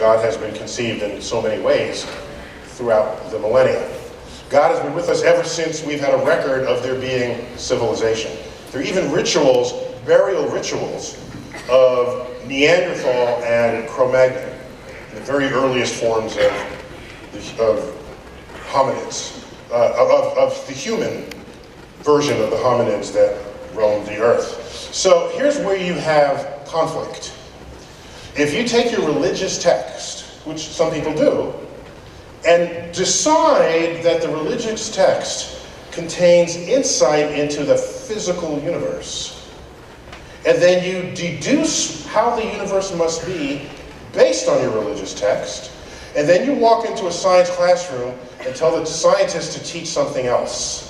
God has been conceived in so many ways throughout the millennia. God has been with us ever since we've had a record of there being civilization. There are even rituals, burial rituals, of Neanderthal and Cro-Magnon, the very earliest forms of hominids, of the human version of the hominids that roamed the earth. So here's where you have conflict. If you take your religious text, which some people do, and decide that the religious text contains insight into the physical universe, and then you deduce how the universe must be based on your religious text, and then you walk into a science classroom and tell the scientists to teach something else,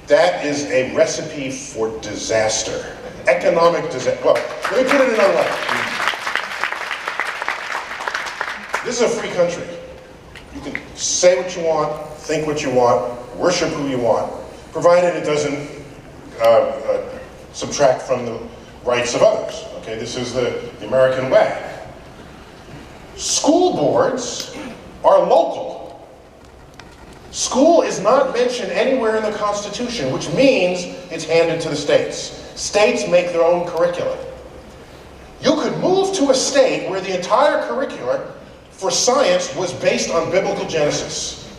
that is a recipe for disaster. Economic disaster. Well, let me put it another way. This is a free country. You can say what you want, think what you want, worship who you want, provided it doesn't subtract from the rights of others. Okay, this is the American way. School boards are local. School is not mentioned anywhere in the Constitution, which means it's handed to the states. States make their own curricula. You could move to a state where the entire curricula for science was based on biblical Genesis.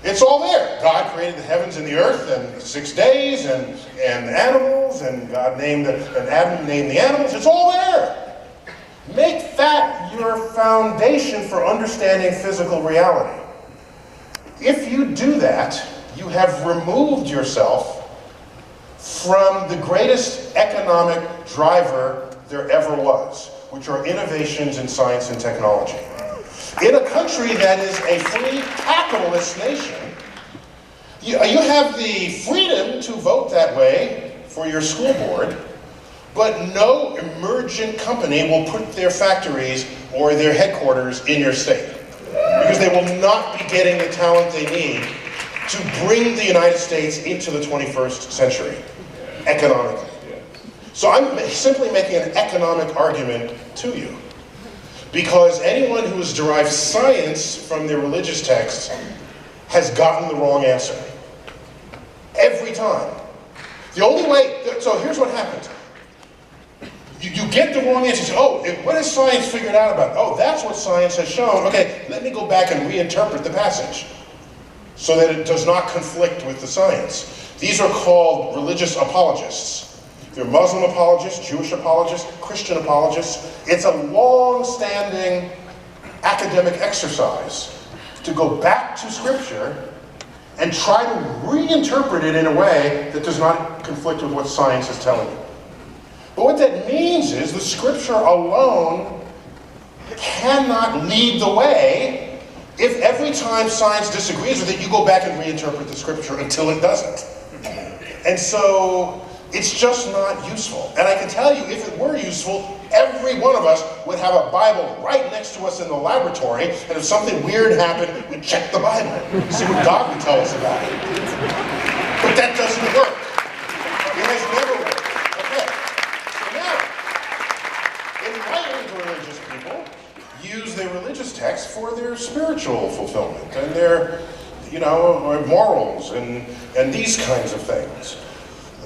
It's all there. God created the heavens and the earth in 6 days, and animals, and God named and Adam named the animals. It's all there. Make that your foundation for understanding physical reality. If you do that, you have removed yourself from the greatest economic driver there ever was, which are innovations in science and technology. In a country that is a free capitalist nation, you have the freedom to vote that way for your school board, but no emergent company will put their factories or their headquarters in your state, because they will not be getting the talent they need to bring the United States into the 21st century, economically. So I'm simply making an economic argument to you, because anyone who has derived science from their religious texts has gotten the wrong answer. Every time. The only way, so here's what happens. You get the wrong answer. Oh, what has science figured out about it? Oh, that's what science has shown. Okay, let me go back and reinterpret the passage so that it does not conflict with the science. These are called religious apologists. They're Muslim apologists, Jewish apologists, Christian apologists. It's a long-standing academic exercise to go back to Scripture and try to reinterpret it in a way that does not conflict with what science is telling you. But what that means is the Scripture alone cannot lead the way if every time science disagrees with it, you go back and reinterpret the Scripture until it doesn't. And so it's just not useful. And I can tell you, if it were useful, every one of us would have a Bible right next to us in the laboratory, and if something weird happened, we'd check the Bible, see what God would tell us about it. But that doesn't work. It has never worked. Religious people use their religious text for their spiritual fulfillment and their, morals and these kinds of things.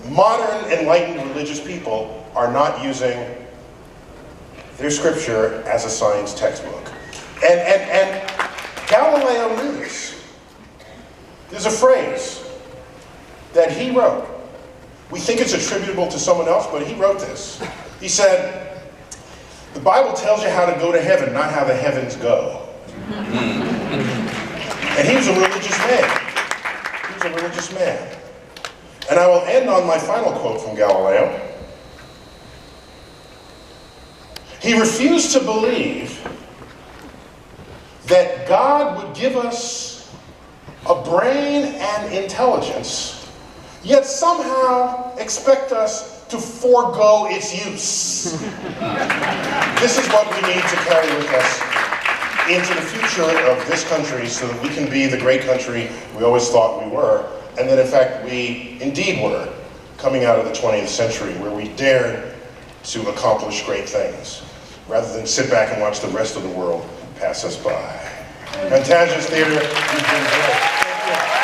Modern enlightened religious people are not using their scripture as a science textbook. And Galileo knew this. There's a phrase that he wrote. We think it's attributable to someone else, but he wrote this. He said, "The Bible tells you how to go to heaven, not how the heavens go." And he was a religious man. He was a religious man. And I will end on my final quote from Galileo. He refused to believe that God would give us a brain and intelligence, yet somehow expect us to forego its use. This is what we need to carry with us into the future of this country so that we can be the great country we always thought we were, and that in fact we indeed were, coming out of the 20th century where we dared to accomplish great things. rather than sit back and watch the rest of the world pass us by. Pantages Theater, you've been great. Thank you.